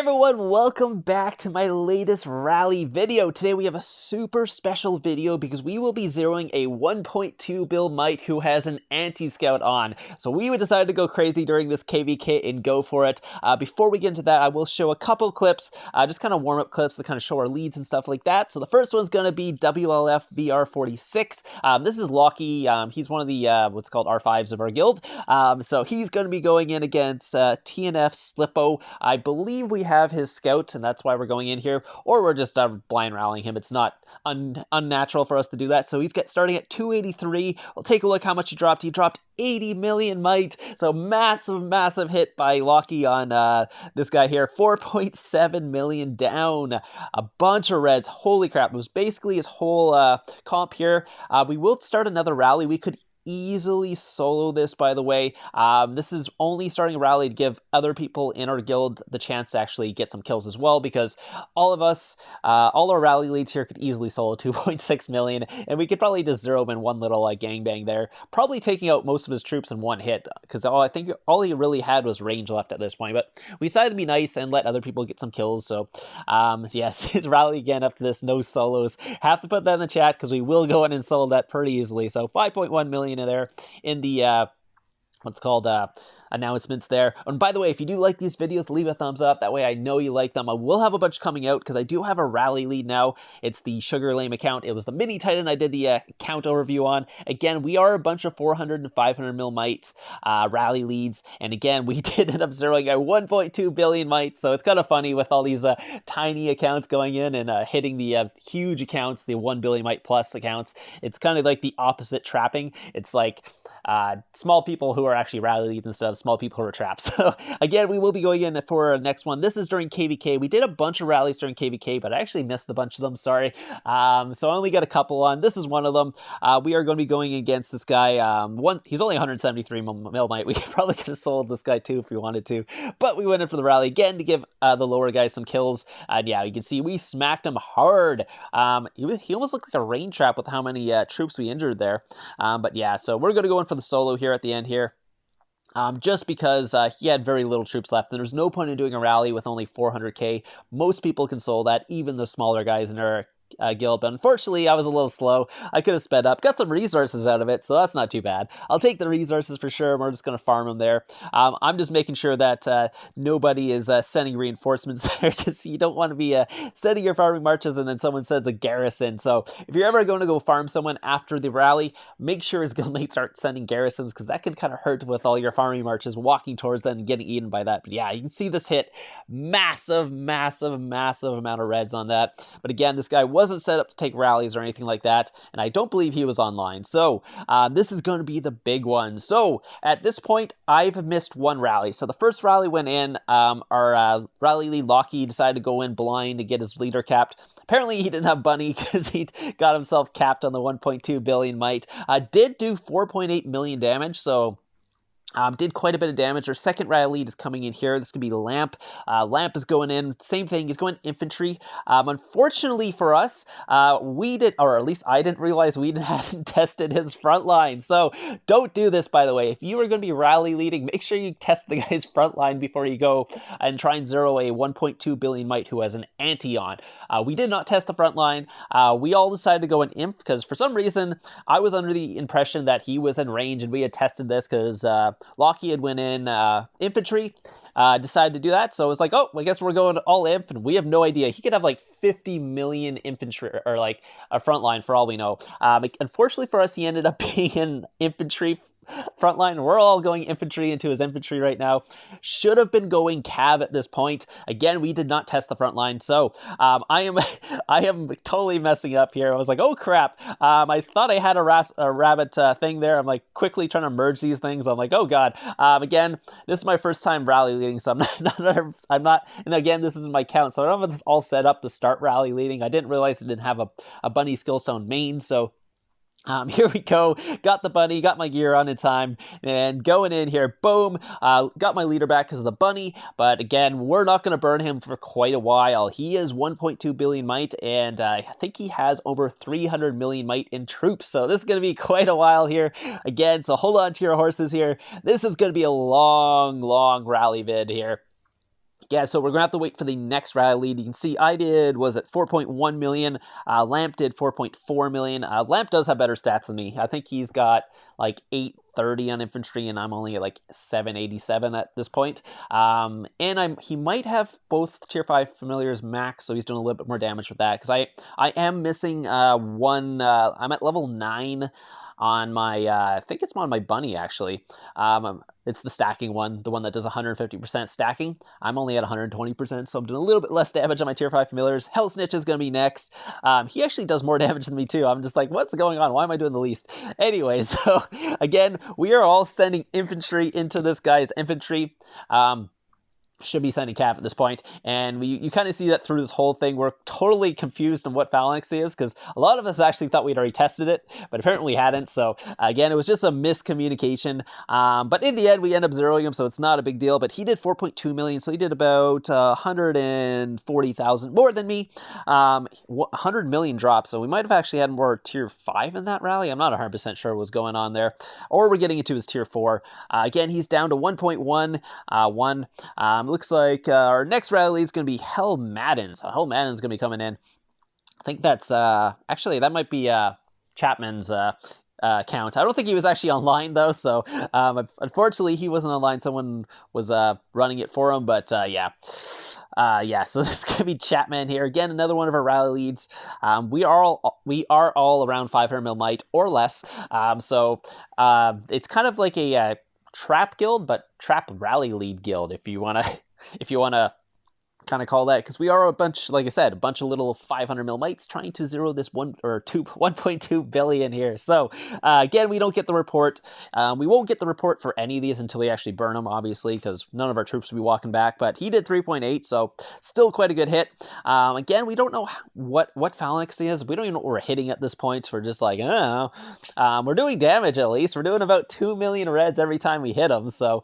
Everyone, welcome back to my latest rally video. Today we have a super special video because we will be zeroing a 1.2 bill mite who has an anti-scout on. So we decided to go crazy during this KVK and go for it. Before we get into that, I will show a couple clips, just kind of warm-up clips to kind of show our leads and stuff like that. So the first one's going to be WLF-VR46. This is Lockie. He's one of the what's called R5s of our guild. So he's going to be going in against TNF Slippo. I believe we have his scout, and that's why we're going in here, or we're just blind rallying him. It's not unnatural for us to do that. So he's starting at 283. We'll take a look how much he dropped. He dropped 80 million mite. So massive hit by Lockie on this guy here. 4.7 million down. A bunch of reds. Holy crap. It was basically his whole comp here. We will start another rally. We could easily solo this, by the way. This is only starting a rally to give other people in our guild the chance to actually get some kills as well, because all of us, all our rally leads here could easily solo 2.6 million, and we could probably just zero him in one little gangbang there, probably taking out most of his troops in one hit, because I think all he really had was range left at this point. But we decided to be nice and let other people get some kills. So yes, his rally again after this, no solos. Have to put that in the chat because we will go in and solo that pretty easily. So 5.1 million in there in the what's called announcements there. And by the way, if you do like these videos, leave a thumbs up. That way I know you like them. I will have a bunch coming out because I do have a rally lead now. It's the Sugar Lame account. It was the mini Titan I did the account overview on. Again, we are a bunch of 400 and 500 mil mites rally leads. And again, we did end up zeroing a 1.2 billion mites. So it's kind of funny with all these tiny accounts going in and hitting the huge accounts, the 1 billion mite plus accounts. It's kind of like the opposite trapping. It's like small people who are actually rally leads instead of small people who are traps. So again, we will be going in for our next one. This is during KVK. We did a bunch of rallies during KVK, but I actually missed a bunch of them, sorry. So I only got a couple on. This is one of them. We are going to be going against this guy. He's only 173 mil mite. We probably could have sold this guy too if we wanted to, but we went in for the rally again to give the lower guys some kills. And yeah, you can see we smacked him hard. He almost looked like a rain trap with how many troops we injured there. But yeah, so we're going to go in for the solo here at the end here. Just because he had very little troops left, and there's no point in doing a rally with only 400k. Most people can solo that, even the smaller guys in our guild, but unfortunately I was a little slow. I could have sped up, got some resources out of it, so that's not too bad. I'll take the resources for sure. We're just going to farm them there. I'm just making sure that nobody is sending reinforcements there, because you don't want to be sending your farming marches and then someone sends a garrison. So if you're ever going to go farm someone after the rally, make sure his guildmates aren't sending garrisons, because that can kind of hurt with all your farming marches walking towards them and getting eaten by that. But yeah, you can see this hit massive amount of reds on that. But again, this guy wasn't set up to take rallies or anything like that, and I don't believe he was online. So this is going to be the big one. So at this point, I've missed one rally. So the first rally went in, our rally lead Lockie decided to go in blind to get his leader capped. Apparently he didn't have Bunny because he got himself capped on the 1.2 billion mite. Did do 4.8 million damage, so did quite a bit of damage. Our second rally lead is coming in here. This could be Lamp. Lamp is going in. Same thing. He's going infantry. Unfortunately for us, we did, or at least I didn't realize we hadn't tested his front line. So don't do this, by the way. If you are going to be rally leading, make sure you test the guy's front line before you go and try and zero a 1.2 billion mite who has an anti on. We did not test the front line. We all decided to go in imp because for some reason I was under the impression that he was in range, and we had tested this because Lockie had went in infantry, decided to do that. So it was like, oh, I guess we're going all inf, and we have no idea. He could have like 50 million infantry, or like a front line for all we know. Unfortunately for us, he ended up being in infantry frontline. We're all going infantry into his infantry right now. Should have been going cav at this point. Again, we did not test the front line, so I am totally messing up here. I was like, oh crap, I thought I had a rabbit thing there. I'm like quickly trying to merge these things. I'm like, oh god. Again, this is my first time rally leading, so I'm not, and again, this is my count, so I don't have this all set up to start rally leading. I didn't realize it didn't have a bunny skillstone main, so here we go. Got the bunny, got my gear on in time, and going in here, boom, got my leader back because of the bunny. But again, we're not going to burn him for quite a while. He is 1.2 billion mite, and I think he has over 300 million mite in troops. So this is going to be quite a while here. Again, so hold on to your horses here. This is going to be a long rally vid here. Yeah, so we're going to have to wait for the next rally lead. You can see I did, was it 4.1 million? Lamp did 4.4 million. Lamp does have better stats than me. I think he's got like 830 on infantry, and I'm only at like 787 at this point. And he might have both tier 5 familiars max, so he's doing a little bit more damage with that, because I am missing one. I'm at level 9 on my, I think it's on my bunny, actually. It's the stacking one, the one that does 150% stacking. I'm only at 120%, so I'm doing a little bit less damage on my tier 5 familiars. Hell Snitch is going to be next. He actually does more damage than me, too. I'm just like, what's going on? Why am I doing the least? Anyways, so again, we are all sending infantry into this guy's infantry. Should be sending Cav at this point, and you kind of see that through this whole thing. We're totally confused on what Phalanx is, because a lot of us actually thought we'd already tested it, but apparently we hadn't. So again, it was just a miscommunication, but in the end we end up zeroing him, so it's not a big deal. But he did 4.2 million, so he did about 140,000 more than me. 100 million drops, so we might have actually had more tier 5 in that rally. I'm not 100% sure what was going on there, or we're getting into his tier 4. Again, he's down to 1.1. Looks like our next rally is going to be Hell Madden. So Hell Madden's going to be coming in. I think that's, actually, that might be Chapman's count. I don't think he was actually online, though, so unfortunately he wasn't online. Someone was running it for him, but yeah. Yeah, so this is going to be Chapman here. Again, another one of our rally leads. We are all around 500 mil might or less. So it's kind of like a trap guild, but trap rally lead guild, if you want to kind of call that, because we are a bunch, like I said, a bunch of little 500 mil mites trying to zero this 1.2 billion here. So again, we don't get the report. We won't get the report for any of these until we actually burn them, obviously, because none of our troops will be walking back. But he did 3.8, so still quite a good hit. Again, we don't know what Phalanx is. We don't even know what we're hitting at this point. We're just like, I don't know. We're doing damage, at least. We're doing about 2 million reds every time we hit them. So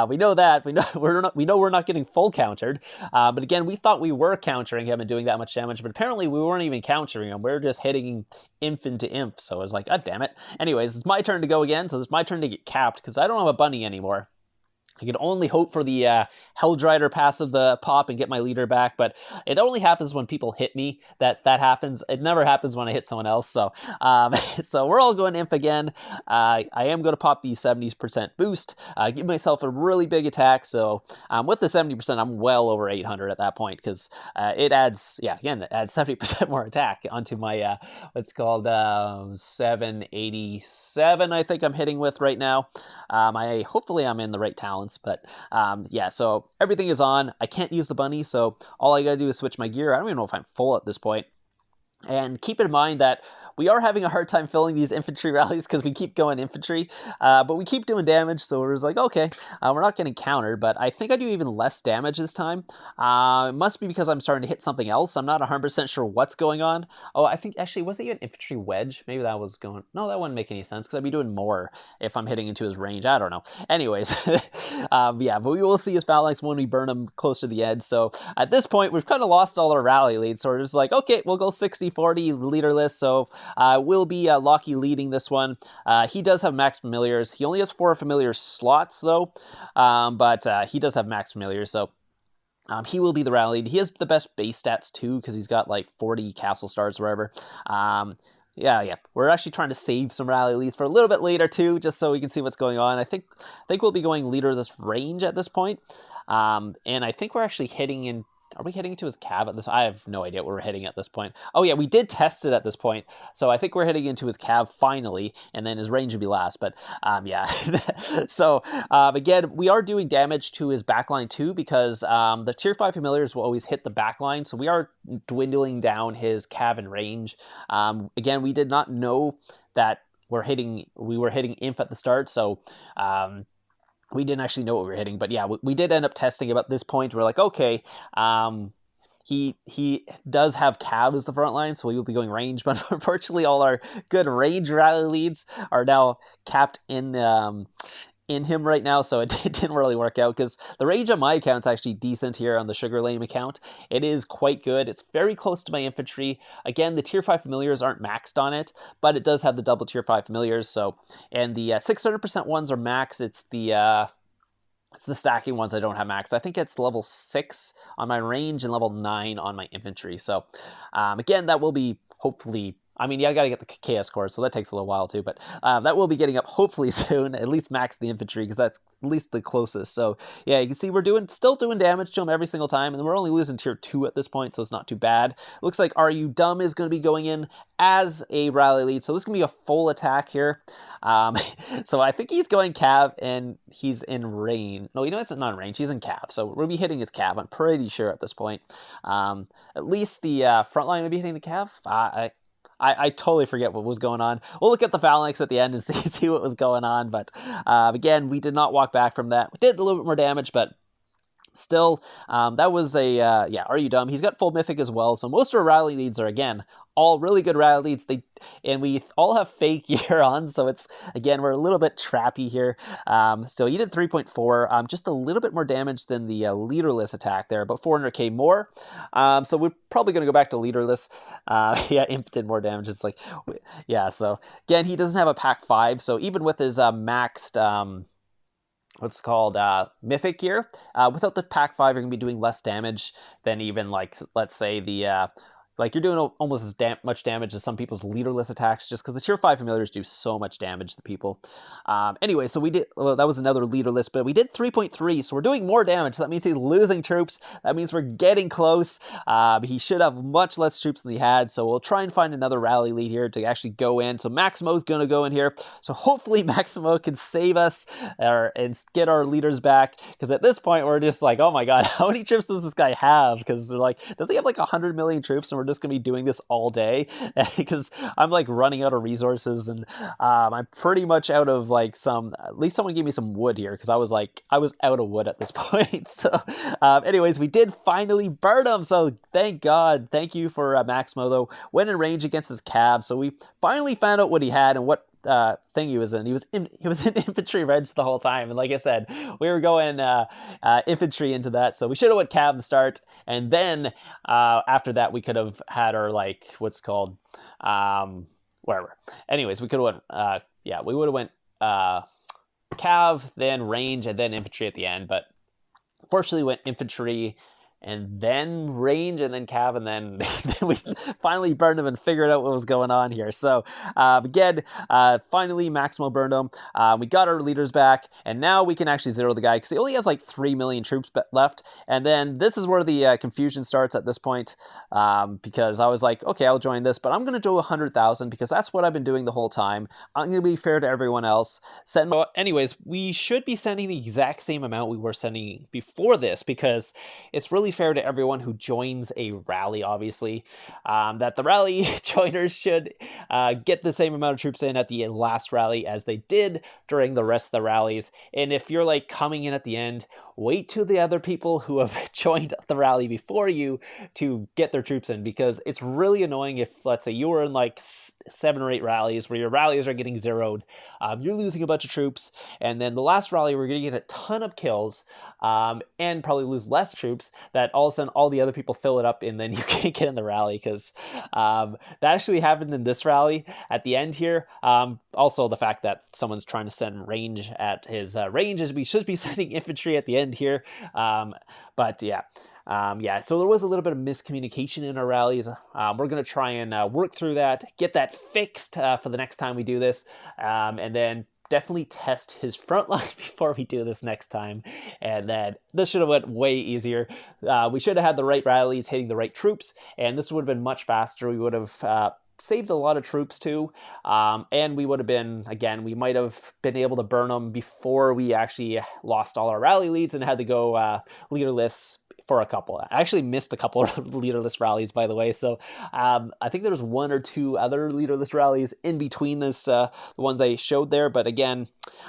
we know that. We know we're not getting full countered. But again, we thought we were countering him and doing that much damage, but apparently we weren't even countering him. We were just hitting imp into imp. So I was like, God damn it. Anyways, it's my turn to go again. So it's my turn to get capped, because I don't have a bunny anymore. I can only hope for the Helldrider passive the pop and get my leader back, but it only happens when people hit me that happens. It never happens when I hit someone else. So so we're all going imp again. I am going to pop the 70% boost, give myself a really big attack. So with the 70%, I'm well over 800 at that point, because it adds, yeah, again, it adds 70% more attack onto my what's called 787. I think I'm hitting with right now. Hopefully I'm in the right talents. But yeah, so everything is on. I can't use the bunny, so all I gotta do is switch my gear. I don't even know if I'm full at this point. And keep in mind that we are having a hard time filling these infantry rallies, because we keep going infantry, but we keep doing damage, so we're just like, okay, we're not getting countered, but I think I do even less damage this time. It must be because I'm starting to hit something else. I'm not 100% sure what's going on. Oh, I think, actually, was it even infantry wedge? Maybe that was going... No, that wouldn't make any sense, because I'd be doing more if I'm hitting into his range. I don't know. Anyways, yeah, but we will see his phalanx when we burn him close to the edge. So at this point, we've kind of lost all our rally leads, so we're just like, okay, we'll go 60-40 leaderless, so will be Lockie leading this one. He does have max familiars. He only has 4 familiar slots, though, but he does have max familiars, so he will be the rally lead. He has the best base stats, too, because he's got, like, 40 castle stars or whatever. Yeah. We're actually trying to save some rally leads for a little bit later, too, just so we can see what's going on. I think we'll be going leader of this range at this point. And I think we're actually hitting in... Are we hitting into his cav at this? I have no idea what we're hitting at this point. Oh yeah, we did test it at this point, so I think we're hitting into his cav finally, and then his range would be last. But yeah, so again, we are doing damage to his backline too, because the tier 5 familiars will always hit the backline, so we are dwindling down his cav and range. Again, we did not know that we were hitting imp at the start, so we didn't actually know what we were hitting, but yeah, we did end up testing about this point. We're like, okay, he does have cav as the front line, so we will be going range, but unfortunately all our good range rally leads are now capped in him right now, so it didn't really work out, because the range on my account is actually decent here on the Sugar Lame account. It is quite good. It's very close to my infantry. Again, the tier 5 familiars aren't maxed on it, but it does have the double tier 5 familiars, so, and the 600% ones are max. It's the It's the stacking ones I don't have maxed. I think it's level 6 on my range and level 9 on my infantry. So again, that will be hopefully, I mean, yeah, I got to get the chaos core, so that takes a little while too, but that will be getting up hopefully soon, at least max the infantry, because that's at least the closest. So yeah, you can see we're still doing damage to them every single time, and we're only losing tier 2 at this point, so it's not too bad. Looks like Are You Dumb is going to be going in as a rally lead, so this is going to be a full attack here. So I think he's going Cav, and he's in range. No, you know, it's not in range. He's in Cav, so we'll be hitting his Cav. I'm pretty sure at this point. At least the front line will be hitting the Cav. I totally forget what was going on. We'll look at the phalanx at the end and see what was going on. But again, we did not walk back from that. We did a little bit more damage, but still, that was a, yeah, Are You Dumb? He's got full mythic as well, so most of our rally leads are, again, all really good rally leads. And we all have fake gear on, so it's, again, we're a little bit trappy here. So he did 3.4, just a little bit more damage than the leaderless attack there, about 400k more. So we're probably going to go back to leaderless. Yeah, Imp did more damage. It's like, yeah, so again, he doesn't have a pack 5, so even with his maxed... what's called mythic gear. Without the pack 5, you're going to be doing less damage than even, like, let's say the... like, you're doing almost as much damage as some people's leaderless attacks, just because the tier 5 familiars do so much damage to people. Anyway, so we did, well, that was another leaderless, but we did 3.3, so we're doing more damage. So that means he's losing troops. That means we're getting close. He should have much less troops than he had, so we'll try and find another rally lead here to actually go in. So Maximo's going to go in here. So hopefully Maximo can save us and get our leaders back, because at this point, we're just like, oh my god, how many troops does this guy have? Because we're like, does he have like 100 million troops, and we're just gonna be doing this all day? Because I'm like running out of resources, and I'm pretty much out of like at least someone gave me some wood here, because I was out of wood at this point. So anyways, we did finally burn him, so thank god. Thank you for Maximo, though. Went in range against his Cav, so we finally found out what he had and what thing he was in. He was in infantry reg the whole time, and like I said, we were going infantry into that, so we should have went Cav to start, and then after that we could have had our, like, what's called wherever. Anyways, we could have went yeah, we would have went Cav, then range, and then infantry at the end, but unfortunately went infantry and then range, and then Cav, and then we finally burned him and figured out what was going on here. So again, finally Maximo burned him. We got our leaders back, and now we can actually zero the guy, because he only has like 3 million troops left. And then this is where the confusion starts at this point, because I was like, okay, I'll join this, but I'm going to do 100,000, because that's what I've been doing the whole time. I'm going to be fair to everyone else. Anyways, we should be sending the exact same amount we were sending before this, because it's really fair to everyone who joins a rally, obviously, that the rally joiners should get the same amount of troops in at the last rally as they did during the rest of the rallies. And if you're like coming in at the end, wait till the other people who have joined the rally before you to get their troops in, because it's really annoying if, let's say, you were in like 7 or 8 rallies where your rallies are getting zeroed, you're losing a bunch of troops, and then the last rally we're going to get a ton of kills, and probably lose less troops, that all of a sudden all the other people fill it up, and then you can't get in the rally, because that actually happened in this rally at the end here. Also, the fact that someone's trying to send range at his range, as we should be sending infantry at the end here. But yeah. Yeah, so there was a little bit of miscommunication in our rallies. We're going to try and work through that, get that fixed for the next time we do this, and then definitely test his front line before we do this next time. And then this should have went way easier. We should have had the right rallies hitting the right troops, and this would have been much faster. We would have saved a lot of troops too, and we would have been, again, we might have been able to burn them before we actually lost all our rally leads and had to go leaderless for a couple. I actually missed a couple of leaderless rallies, by the way, so I think there was 1 or 2 other leaderless rallies in between this, the ones I showed there, but again,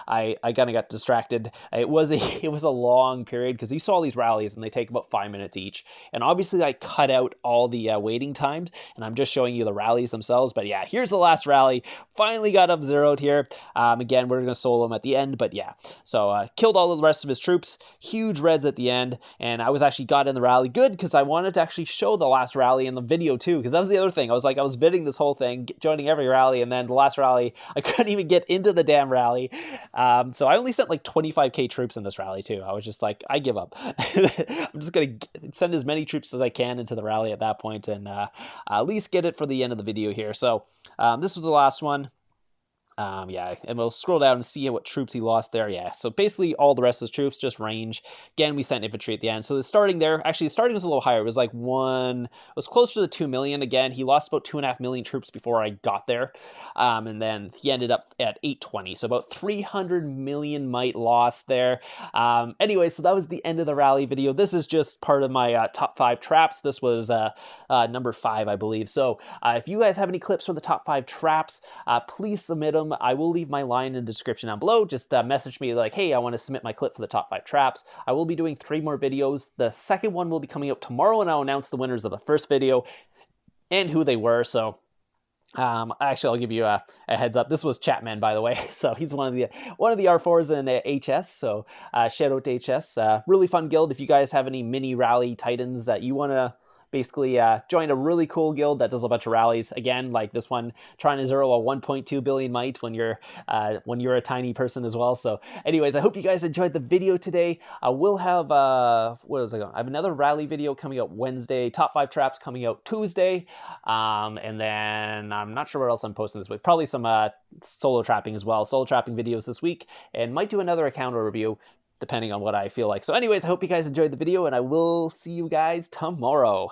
I kind of got distracted. It was a long period, because you saw these rallies and they take about 5 minutes each, and obviously I cut out all the waiting times, and I'm just showing you the rallies themselves. But yeah, here's the last rally. Finally got up zeroed here. Again, we're gonna solo him at the end, but yeah, so killed all of the rest of his troops, huge reds at the end, and I was actually actually got in the rally. Good, because I wanted to actually show the last rally in the video too, because that was the other thing. I was bidding this whole thing, joining every rally, and then the last rally, I couldn't even get into the damn rally. So I only sent like 25k troops in this rally too. I was just like, I give up. I'm just gonna send as many troops as I can into the rally at that point, and at least get it for the end of the video here. So this was the last one. Yeah, and we'll scroll down and see what troops he lost there. Yeah, so basically all the rest of his troops, just range. Again, we sent infantry at the end. So the starting there, actually the starting was a little higher. It was like it was closer to 2 million. Again, he lost about 2.5 million troops before I got there. And then he ended up at 820. So about 300 million might lost there. Anyway, so that was the end of the rally video. This is just part of my top 5 traps. This was number 5, I believe. So if you guys have any clips for the top 5 traps, please submit them. I will leave my line in the description down below. Just message me like, hey, I want to submit my clip for the top 5 traps. I will be doing 3 more videos. The second one will be coming out tomorrow, and I'll announce the winners of the first video and who they were. So actually, I'll give you a heads up. This was Chapman, by the way. So he's one of the R4s in HS. So shout out to HS. Really fun guild. If you guys have any mini rally titans that you want to basically join a really cool guild that does a bunch of rallies. Again, like this one, trying to zero a 1.2 billion might when you're a tiny person as well. So anyways, I hope you guys enjoyed the video today. I will have, what was I going? I have another rally video coming out Wednesday, top 5 traps coming out Tuesday. And then I'm not sure what else I'm posting this week. Probably some solo trapping as well. Solo trapping videos this week, and might do another account review depending on what I feel like. So anyways, I hope you guys enjoyed the video, and I will see you guys tomorrow.